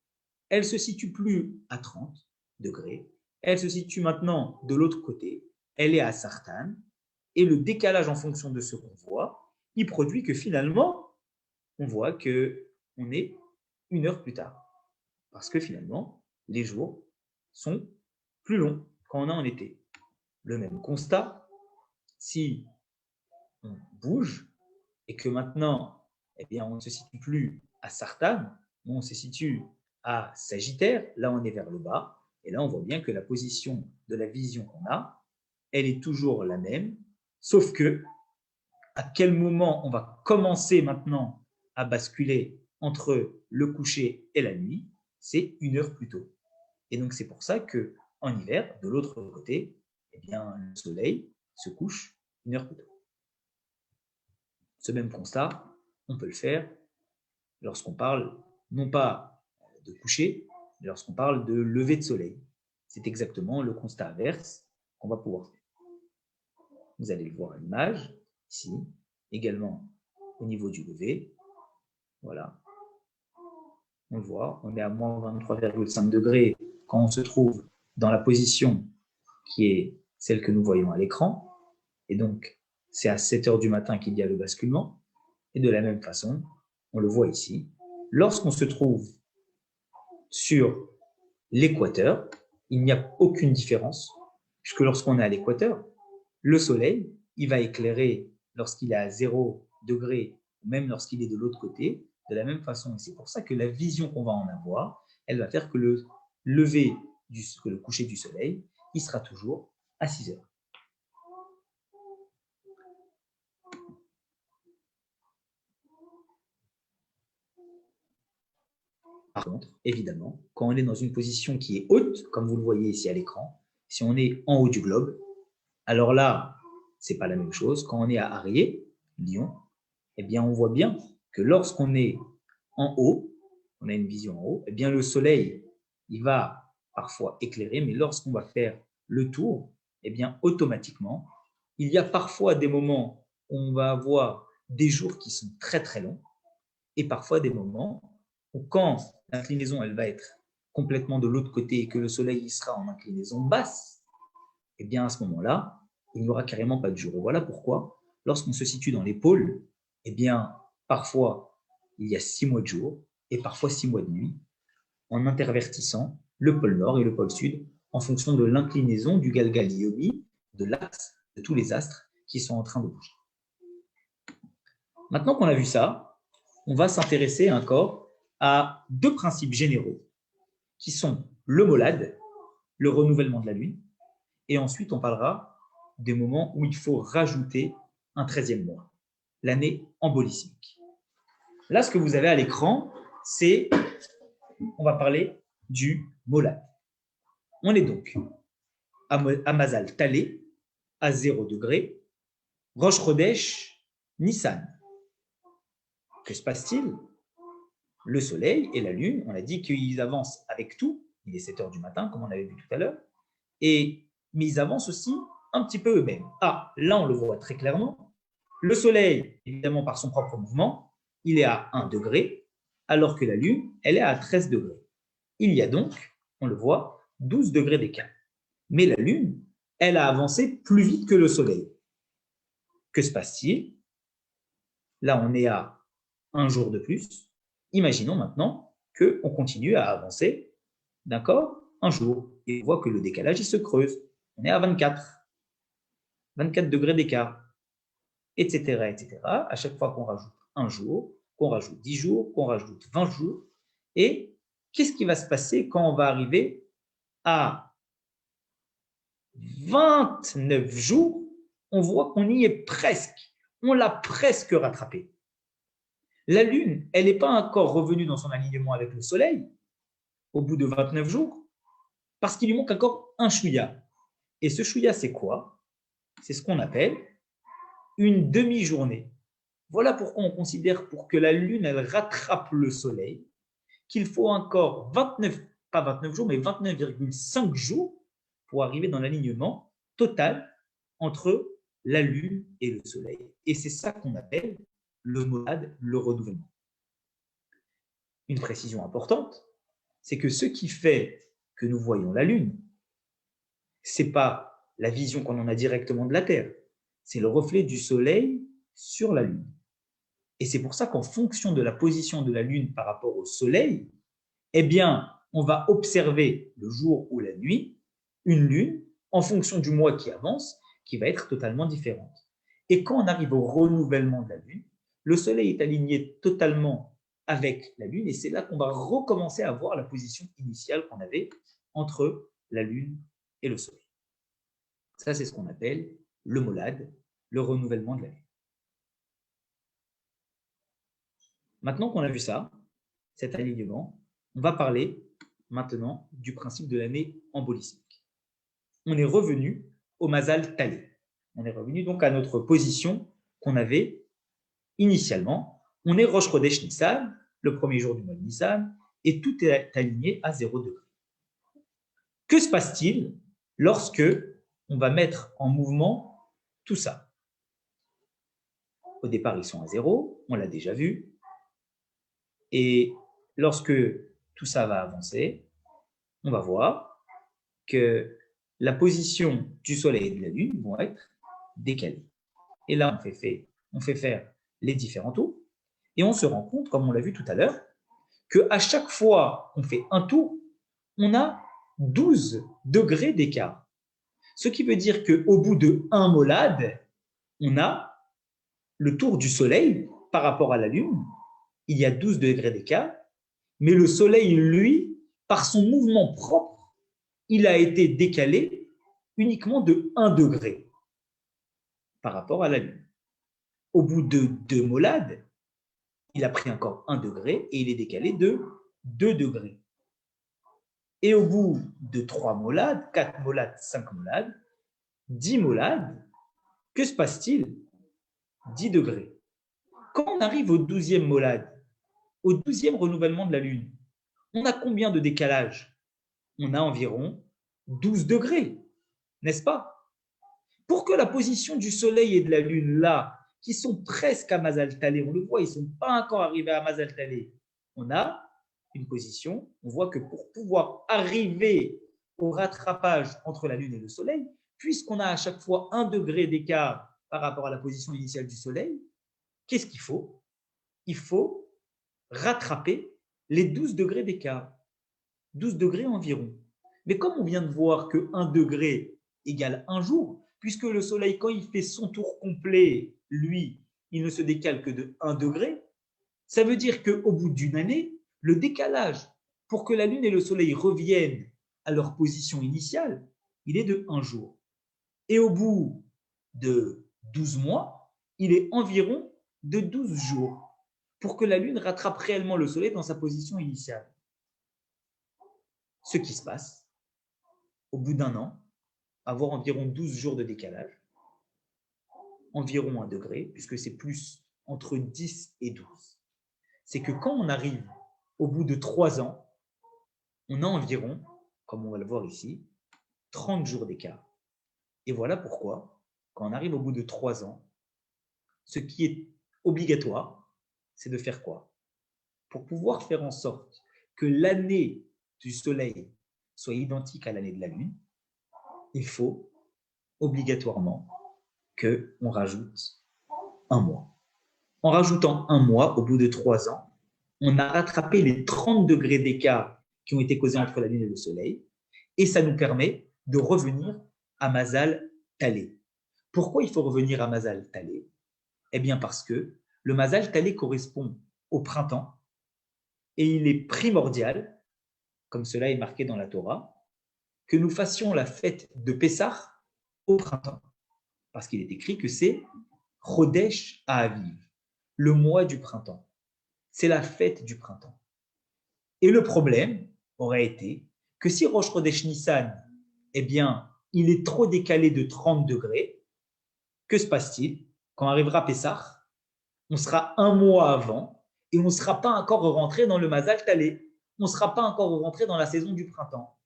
Elle se situe plus à 30 degrés. Elle se situe maintenant de l'autre côté. Elle est à Sartan. Et le décalage en fonction de ce qu'on voit, il produit que finalement, on voit qu'on est 1 heure plus tard. Parce que finalement, les jours sont plus longs quand on est en été. Le même constat, si on bouge et que maintenant, eh bien, on ne se situe plus à Sartan, on se situe à Sagittaire, là on est vers le bas, et là on voit bien que la position de la vision qu'on a, elle est toujours la même, sauf que à quel moment on va commencer maintenant à basculer entre le coucher et la nuit, c'est 1 heure plus tôt. Et donc c'est pour ça que en hiver, de l'autre côté, eh bien, le soleil se couche 1 heure plus tôt. Ce même constat, on peut le faire lorsqu'on parle non pas de coucher, mais lorsqu'on parle de lever de soleil. C'est exactement le constat inverse qu'on va pouvoir faire. Vous allez le voir à l'image, ici, également au niveau du lever. Voilà. On le voit, on est à moins 23,5 degrés quand on se trouve dans la position qui est celle que nous voyons à l'écran. Et donc, c'est à 7 heures du matin qu'il y a le basculement. Et de la même façon, on le voit ici, lorsqu'on se trouve sur l'équateur, il n'y a aucune différence, puisque lorsqu'on est à l'équateur, le soleil, il va éclairer lorsqu'il est à 0 degré, ou même lorsqu'il est de l'autre côté, de la même façon. Et c'est pour ça que la vision qu'on va en avoir, elle va faire que le lever, que le coucher du soleil, il sera toujours à 6 heures. Par contre, évidemment, quand on est dans une position qui est haute, comme vous le voyez ici à l'écran, si on est en haut du globe, alors là, ce n'est pas la même chose. Quand on est à Arié, Lyon, eh bien, on voit bien que lorsqu'on est en haut, on a une vision en haut, eh bien, le soleil, il va parfois éclairer, mais lorsqu'on va faire le tour, eh bien, automatiquement, il y a parfois des moments où on va avoir des jours qui sont très, très longs, et parfois des moments où quand l'inclinaison, elle va être complètement de l'autre côté et que le soleil il sera en inclinaison basse, eh bien, à ce moment-là, il n'y aura carrément pas de jour. Et voilà pourquoi, lorsqu'on se situe dans les pôles, eh bien, parfois, il y a 6 mois de jour et parfois 6 mois de nuit, en intervertissant le pôle nord et le pôle sud en fonction de l'inclinaison du Galgal Yomi, de l'axe de tous les astres qui sont en train de bouger. Maintenant qu'on a vu ça, on va s'intéresser encore à 2 principes généraux qui sont le molad, le renouvellement de la lune, et ensuite on parlera des moments où il faut rajouter un 13e mois, l'année embolismique. Là, ce que vous avez à l'écran, c'est, on va parler du molad. On est donc à Mazal Talé, à 0 degré, Rosh Chodesh, Nissan. Que se passe-t-il? Le soleil et la lune, on a dit qu'ils avancent avec tout, il est 7 heures du matin, comme on avait vu tout à l'heure, mais ils avancent aussi un petit peu eux-mêmes. Ah, là on le voit très clairement, le soleil, évidemment par son propre mouvement, il est à 1 degré, alors que la lune, elle est à 13 degrés. Il y a donc, on le voit, 12 degrés d'écart. Mais la lune, elle a avancé plus vite que le Soleil. Que se passe-t-il? Là, on est à un jour de plus. Imaginons maintenant qu'on continue à avancer, d'accord, un jour. Et on voit que le décalage, il se creuse. On est à 24 degrés d'écart, etc., etc. À chaque fois qu'on rajoute un jour, qu'on rajoute 10 jours, qu'on rajoute 20 jours. Et qu'est-ce qui va se passer quand on va arriver à 29 jours? On voit qu'on y est presque. On l'a presque rattrapé. La Lune, elle n'est pas encore revenue dans son alignement avec le Soleil au bout de 29 jours, parce qu'il lui manque encore un chouïa. Et ce chouïa, c'est quoi? C'est ce qu'on appelle une demi-journée. Voilà pourquoi on considère, pour que la Lune elle rattrape le Soleil, qu'il faut encore 29, pas 29 jours, mais 29,5 jours pour arriver dans l'alignement total entre la Lune et le Soleil. Et c'est ça qu'on appelle le molad, le renouvellement. Une précision importante, c'est que ce qui fait que nous voyons la Lune, ce n'est pas la vision qu'on en a directement de la Terre, c'est le reflet du Soleil sur la Lune. Et c'est pour ça qu'en fonction de la position de la Lune par rapport au Soleil, eh bien, on va observer le jour ou la nuit une Lune en fonction du mois qui avance, qui va être totalement différente. Et quand on arrive au renouvellement de la Lune, le Soleil est aligné totalement avec la Lune et c'est là qu'on va recommencer à voir la position initiale qu'on avait entre la Lune et le Soleil. Ça, c'est ce qu'on appelle le molad, le renouvellement de la Lune. Maintenant qu'on a vu ça, cet alignement, on va parler maintenant du principe de l'année embolismique. On est revenu au Mazal Talé. On est revenu donc à notre position qu'on avait initialement. On est Rosh Chodesh Nissan, le premier jour du mois de Nissan, et tout est aligné à 0 degré. Que se passe-t-il lorsque on va mettre en mouvement tout ça? Au départ, ils sont à 0, on l'a déjà vu. Et lorsque tout ça va avancer, on va voir que la position du Soleil et de la Lune vont être décalées. Et là, on fait faire les différents tours et on se rend compte, comme on l'a vu tout à l'heure, qu'à chaque fois qu'on fait un tour, on a 12 degrés d'écart. Ce qui veut dire qu'au bout de un molad, on a le tour du Soleil par rapport à la Lune. Il y a 12 degrés d'écart, mais le Soleil, lui, par son mouvement propre, il a été décalé uniquement de 1 degré par rapport à la Lune. Au bout de 2 molades, il a pris encore 1 degré et il est décalé de 2 degrés. Et au bout de 3 molades, 4 molades, 5 molades, 10 molades, que se passe-t-il? 10 degrés. Quand on arrive au 12e molade, au 12e renouvellement de la Lune, on a combien de décalage? On a environ 12 degrés, n'est-ce pas? Pour que la position du Soleil et de la Lune, là, qui sont presque à Mazal Talé, on le voit, ils ne sont pas encore arrivés à Mazal Talé, on a une position, on voit que pour pouvoir arriver au rattrapage entre la Lune et le Soleil, puisqu'on a à chaque fois 1 degré d'écart par rapport à la position initiale du Soleil, qu'est-ce qu'il faut? Il faut rattraper les 12 degrés d'écart, 12 degrés environ. Mais comme on vient de voir que 1 degré égale 1 jour, puisque le Soleil, quand il fait son tour complet, lui, il ne se décale que de 1 degré, ça veut dire qu'au bout d'une année, le décalage pour que la Lune et le Soleil reviennent à leur position initiale, il est de 1 jour. Et au bout de 12 mois, il est environ de 12 jours pour que la Lune rattrape réellement le Soleil dans sa position initiale. Ce qui se passe, au bout d'un an, avoir environ 12 jours de décalage, environ 1 degré, puisque c'est plus entre 10 et 12. C'est que quand on arrive au bout de 3 ans, on a environ, comme on va le voir ici, 30 jours d'écart. Et voilà pourquoi, quand on arrive au bout de 3 ans, ce qui est obligatoire, c'est de faire quoi? Pour pouvoir faire en sorte que l'année du Soleil soit identique à l'année de la Lune, il faut obligatoirement qu'on rajoute un mois. En rajoutant un mois, au bout de 3 ans, on a rattrapé les 30 degrés d'écart qui ont été causés entre la Lune et le Soleil, et ça nous permet de revenir à Mazal Talé. Pourquoi il faut revenir à Mazal Talé? Eh bien parce que le Mazal Talé correspond au printemps, et il est primordial, comme cela est marqué dans la Torah, que nous fassions la fête de Pessah au printemps. Parce qu'il est écrit que c'est Chodesh Ha'aviv, le mois du printemps. C'est la fête du printemps. Et le problème aurait été que si Rosh Chodesh Nissan, eh bien, il est trop décalé de 30 degrés, que se passe-t-il? Quand arrivera Pessah, on sera un mois avant et on ne sera pas encore rentré dans le Mazal Talé. On ne sera pas encore rentré dans la saison du printemps.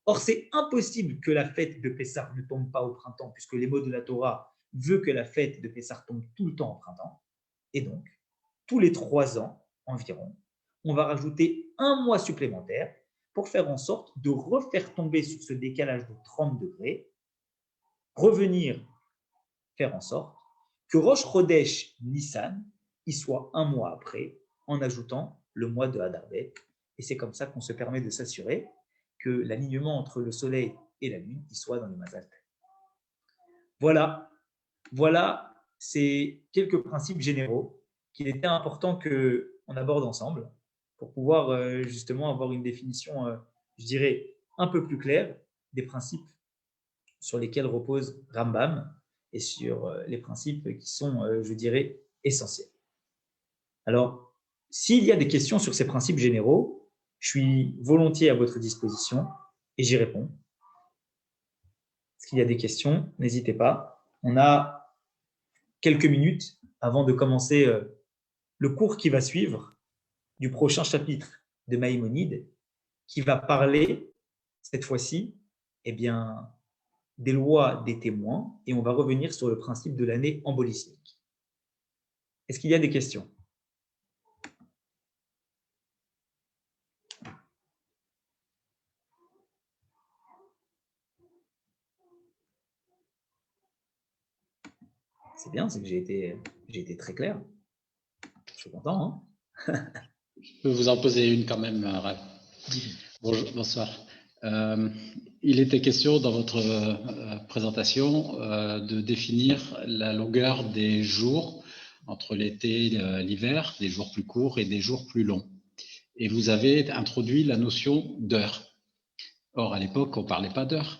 Or, c'est impossible que la fête de Pessah ne tombe pas au printemps, puisque les mots de la Torah veulent que la fête de Pessah tombe tout le temps au printemps. Et donc, tous les 3 ans environ, on va rajouter un mois supplémentaire pour faire en sorte de refaire tomber sur ce décalage de 30 degrés, revenir faire en sorte que Rosh Chodesh Nissan y soit un mois après, en ajoutant le mois de Hadar Bet. Et c'est comme ça qu'on se permet de s'assurer que l'alignement entre le Soleil et la Lune y soit dans le Mazal. Voilà, c'est quelques principes généraux qu'il était important qu'on aborde ensemble pour pouvoir justement avoir une définition, je dirais, un peu plus claire des principes sur lesquels repose Rambam et sur les principes qui sont, je dirais, essentiels. Alors, s'il y a des questions sur ces principes généraux, je suis volontiers à votre disposition et j'y réponds. S'il y a des questions, n'hésitez pas. On a quelques minutes avant de commencer le cours qui va suivre du prochain chapitre de Maïmonide, qui va parler, cette fois-ci, eh bien, des lois des témoins, et on va revenir sur le principe de l'année embolismique. Est-ce qu'il y a des questions? C'est bien, c'est que j'ai été très clair. Je suis content, hein? Je peux vous en poser une quand même, Rav. Bonjour, bonsoir. Il était question dans votre présentation de définir la longueur des jours entre l'été et l'hiver, des jours plus courts et des jours plus longs. Et vous avez introduit la notion d'heure. Or, à l'époque, on ne parlait pas d'heure.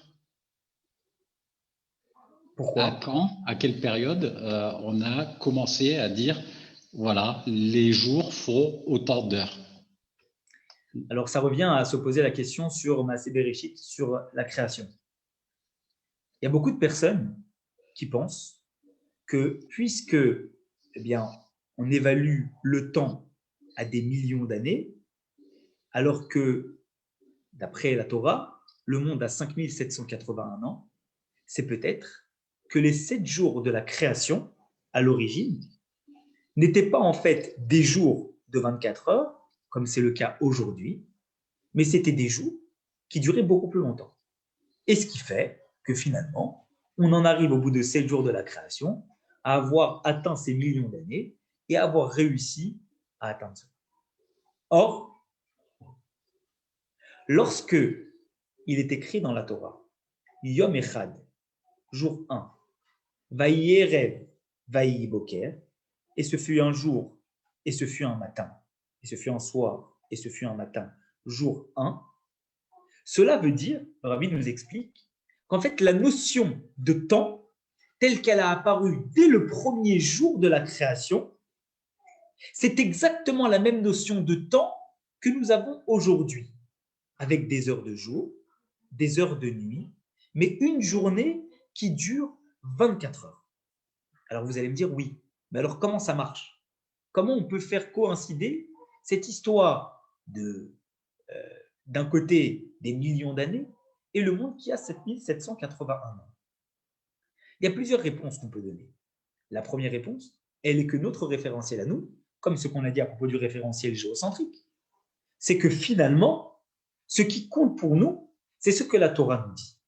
Pourquoi? À quelle période on a commencé à dire, voilà, les jours font autant d'heures? Alors, ça revient à se poser la question sur Maaseh Bereshit, sur la création. Il y a beaucoup de personnes qui pensent que puisque, eh bien, on évalue le temps à des millions d'années, alors que, d'après la Torah, le monde a 5781 ans, c'est peut-être que les 7 jours de la création, à l'origine, n'étaient pas en fait des jours de 24 heures, comme c'est le cas aujourd'hui, mais c'était des jours qui duraient beaucoup plus longtemps. Et ce qui fait que finalement, on en arrive au bout de 7 jours de la création à avoir atteint ces millions d'années et à avoir réussi à atteindre ça. Or, lorsque il est écrit dans la Torah, Yom Echad, jour 1, Vayi Erev, Vayi Boker, et ce fut un jour, et ce fut un matin, et ce fut un soir, et ce fut un matin, jour 1, cela veut dire, le Rabbi nous explique, qu'en fait, la notion de temps, telle qu'elle a apparu dès le premier jour de la création, c'est exactement la même notion de temps que nous avons aujourd'hui, avec des heures de jour, des heures de nuit, mais une journée qui dure 24 heures. Alors vous allez me dire, oui, mais alors comment ça marche? Comment on peut faire coïncider cette histoire d'un côté des millions d'années et le monde qui a 7781 ans? Il y a plusieurs réponses qu'on peut donner. La première réponse, elle est que notre référentiel à nous, comme ce qu'on a dit à propos du référentiel géocentrique, c'est que finalement, ce qui compte pour nous, c'est ce que la Torah nous dit.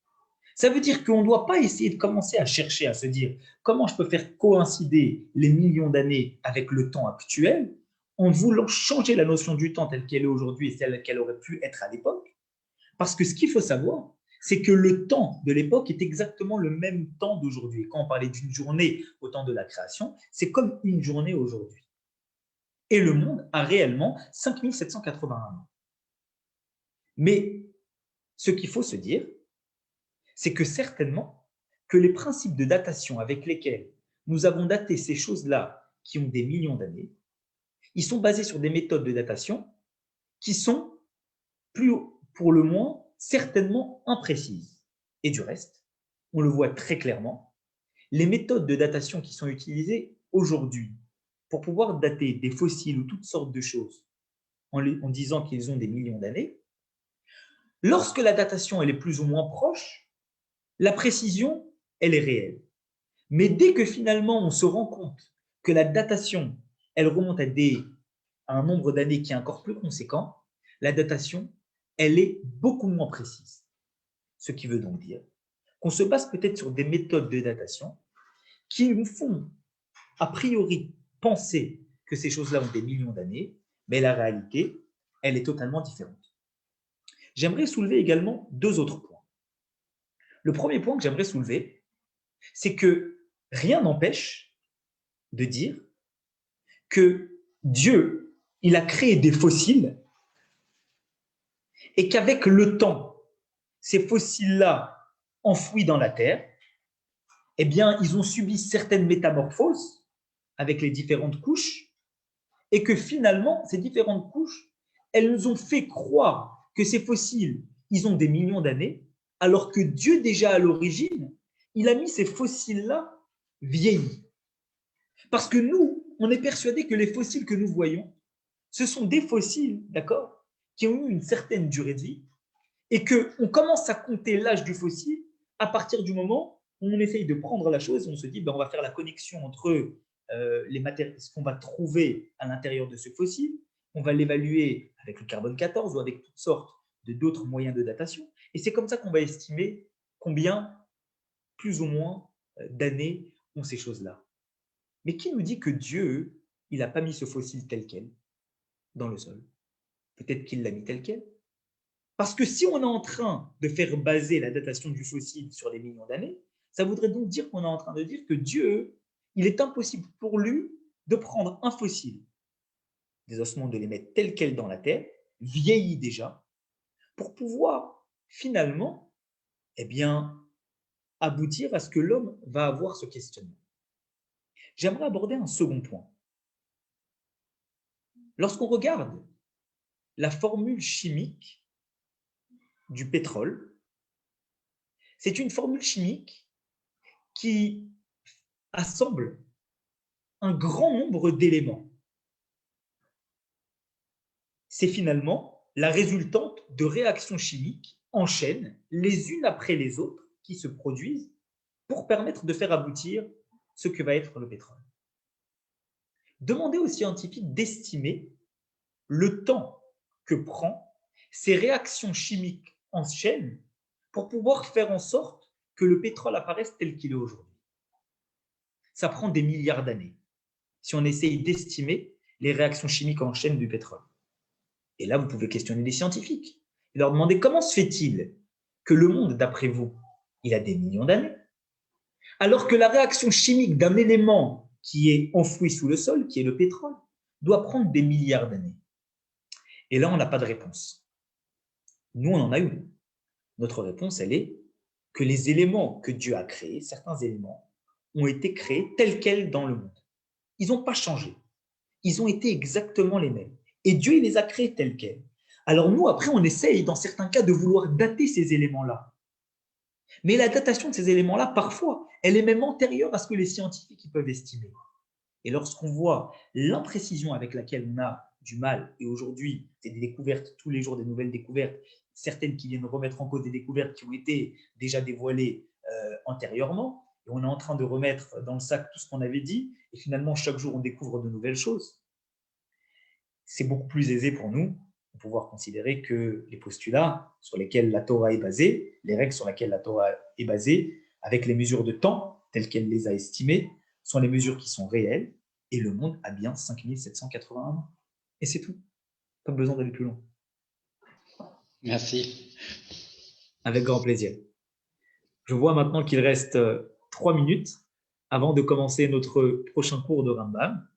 Ça veut dire qu'on ne doit pas essayer de commencer à chercher, à se dire comment je peux faire coïncider les millions d'années avec le temps actuel en voulant changer la notion du temps telle qu'elle est aujourd'hui et celle qu'elle aurait pu être à l'époque. Parce que ce qu'il faut savoir, c'est que le temps de l'époque est exactement le même temps d'aujourd'hui. Quand on parlait d'une journée au temps de la création, c'est comme une journée aujourd'hui. Et le monde a réellement 5781 ans. Mais ce qu'il faut se dire, c'est que certainement que les principes de datation avec lesquels nous avons daté ces choses-là qui ont des millions d'années, ils sont basés sur des méthodes de datation qui sont plus, pour le moins, certainement imprécises. Et du reste, on le voit très clairement, les méthodes de datation qui sont utilisées aujourd'hui pour pouvoir dater des fossiles ou toutes sortes de choses en disant qu'ils ont des millions d'années, lorsque la datation elle est plus ou moins proche, la précision, elle est réelle. Mais dès que finalement on se rend compte que la datation, elle remonte à un nombre d'années qui est encore plus conséquent, la datation, elle est beaucoup moins précise. Ce qui veut donc dire qu'on se base peut-être sur des méthodes de datation qui nous font, a priori, penser que ces choses-là ont des millions d'années, mais la réalité, elle est totalement différente. J'aimerais soulever également deux autres points. Le premier point que j'aimerais soulever, c'est que rien n'empêche de dire que Dieu, il a créé des fossiles et qu'avec le temps, ces fossiles-là enfouis dans la terre, eh bien, ils ont subi certaines métamorphoses avec les différentes couches et que finalement, ces différentes couches, elles nous ont fait croire que ces fossiles, ils ont des millions d'années, alors que Dieu, déjà à l'origine, il a mis ces fossiles-là vieillis. Parce que nous, on est persuadé que les fossiles que nous voyons, ce sont des fossiles, d'accord, qui ont eu une certaine durée de vie et qu'on commence à compter l'âge du fossile à partir du moment où on essaye de prendre la chose et on se dit, ben, on va faire la connexion entre ce qu'on va trouver à l'intérieur de ce fossile, on va l'évaluer avec le carbone 14 ou avec toutes sortes d'autres moyens de datation. Et c'est comme ça qu'on va estimer combien, plus ou moins, d'années ont ces choses-là. Mais qui nous dit que Dieu, il n'a pas mis ce fossile tel quel dans le sol? Peut-être qu'il l'a mis tel quel. Parce que si on est en train de faire baser la datation du fossile sur les millions d'années, ça voudrait donc dire qu'on est en train de dire que Dieu, il est impossible pour lui de prendre un fossile, des ossements, de les mettre tels quels dans la terre, vieillis déjà, pour pouvoir finalement, eh bien, aboutir à ce que l'homme va avoir ce questionnement. J'aimerais aborder un second point. Lorsqu'on regarde la formule chimique du pétrole, c'est une formule chimique qui assemble un grand nombre d'éléments. C'est finalement la résultante de réactions chimiques en chaîne, les unes après les autres, qui se produisent pour permettre de faire aboutir ce que va être le pétrole. Demandez aux scientifiques d'estimer le temps que prend ces réactions chimiques en chaîne pour pouvoir faire en sorte que le pétrole apparaisse tel qu'il est aujourd'hui. Ça prend des milliards d'années si on essaye d'estimer les réactions chimiques en chaîne du pétrole. Et là, vous pouvez questionner les scientifiques et leur demander comment se fait-il que le monde, d'après vous, il a des millions d'années, alors que la réaction chimique d'un élément qui est enfoui sous le sol, qui est le pétrole, doit prendre des milliards d'années. Et là, on n'a pas de réponse. Nous, on en a une. Notre réponse, elle est que les éléments que Dieu a créés, certains éléments, ont été créés tels quels dans le monde. Ils n'ont pas changé. Ils ont été exactement les mêmes. Et Dieu, il les a créés tels quels. Alors nous, après, on essaye, dans certains cas, de vouloir dater ces éléments-là. Mais la datation de ces éléments-là, parfois, elle est même antérieure à ce que les scientifiques peuvent estimer. Et lorsqu'on voit l'imprécision avec laquelle on a du mal, et aujourd'hui, c'est des découvertes, tous les jours des nouvelles découvertes, certaines qui viennent remettre en cause des découvertes qui ont été déjà dévoilées antérieurement, et on est en train de remettre dans le sac tout ce qu'on avait dit, et finalement, chaque jour, on découvre de nouvelles choses. C'est beaucoup plus aisé pour nous vont pouvoir considérer que les postulats sur lesquels la Torah est basée, les règles sur lesquelles la Torah est basée, avec les mesures de temps telles qu'elle les a estimées, sont les mesures qui sont réelles, et le monde a bien 5781 ans. Et c'est tout. Pas besoin d'aller plus loin. Merci. Avec grand plaisir. Je vois maintenant qu'il reste 3 minutes avant de commencer notre prochain cours de Rambam.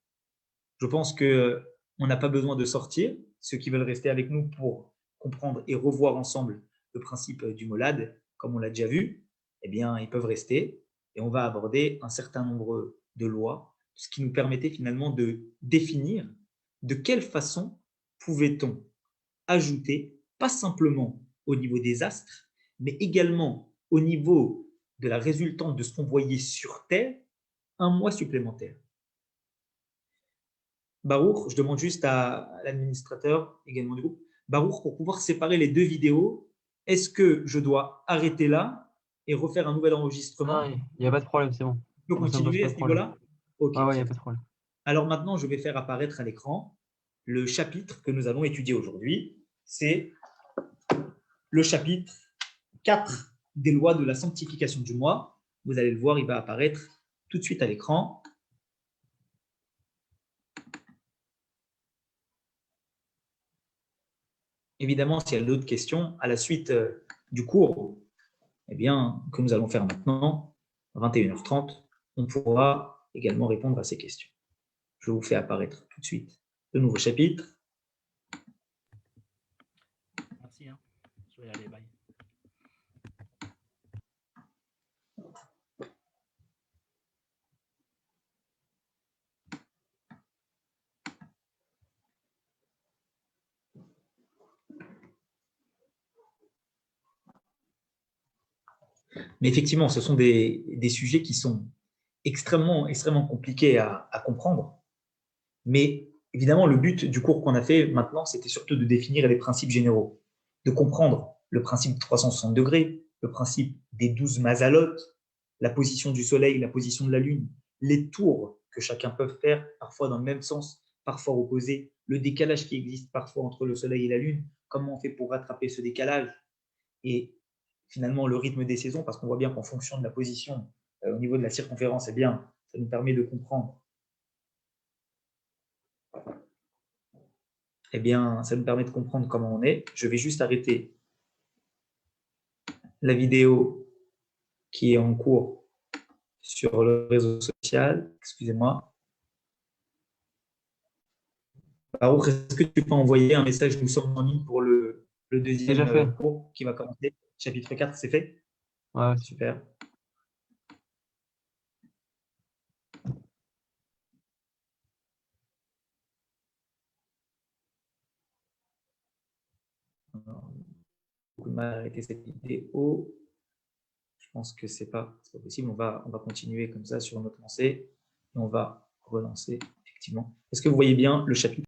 Je pense qu'on n'a pas besoin de sortir. Ceux qui veulent rester avec nous pour comprendre et revoir ensemble le principe du molad, comme on l'a déjà vu, eh bien, ils peuvent rester. Et on va aborder un certain nombre de lois, ce qui nous permettait finalement de définir de quelle façon pouvait-on ajouter, pas simplement au niveau des astres, mais également au niveau de la résultante de ce qu'on voyait sur Terre, un mois supplémentaire. Baruch, je demande juste à l'administrateur également du groupe, Baruch, pour pouvoir séparer les deux vidéos, est-ce que je dois arrêter là et refaire un nouvel enregistrement? Non, il n'y a pas de problème, c'est bon. Je peux continuer à ce niveau-là? Ok. Ah ouais, il n'y a pas de problème. Alors maintenant, je vais faire apparaître à l'écran le chapitre que nous allons étudier aujourd'hui. C'est le chapitre 4 des lois de la sanctification du mois. Vous allez le voir, il va apparaître tout de suite à l'écran. Évidemment, s'il y a d'autres questions, à la suite du cours eh bien, que nous allons faire maintenant, à 21h30, on pourra également répondre à ces questions. Je vous fais apparaître tout de suite le nouveau chapitre. Merci. Je vais aller, bye. Mais effectivement, ce sont des sujets qui sont extrêmement compliqués à comprendre. Mais évidemment, le but du cours qu'on a fait maintenant, c'était surtout de définir les principes généraux, de comprendre le principe de 360 degrés, le principe des 12 mazalot, la position du soleil, la position de la lune, les tours que chacun peut faire, parfois dans le même sens, parfois opposés, le décalage qui existe parfois entre le soleil et la lune, comment on fait pour rattraper ce décalage, et finalement le rythme des saisons, parce qu'on voit bien qu'en fonction de la position au niveau de la circonférence, eh bien, ça nous permet de comprendre. Eh bien, ça nous permet de comprendre comment on est. Je vais juste arrêter la vidéo qui est en cours sur le réseau social. Excusez-moi. Baruch, est-ce que tu peux envoyer un message? Nous sommes en ligne pour le deuxième cours qui va commencer. Chapitre 4, c'est fait? Ouais. Super. Beaucoup de mal à arrêter cette vidéo. Je pense que c'est pas possible. On va continuer comme ça sur notre lancée et on va relancer effectivement. Est-ce que vous voyez bien le chapitre?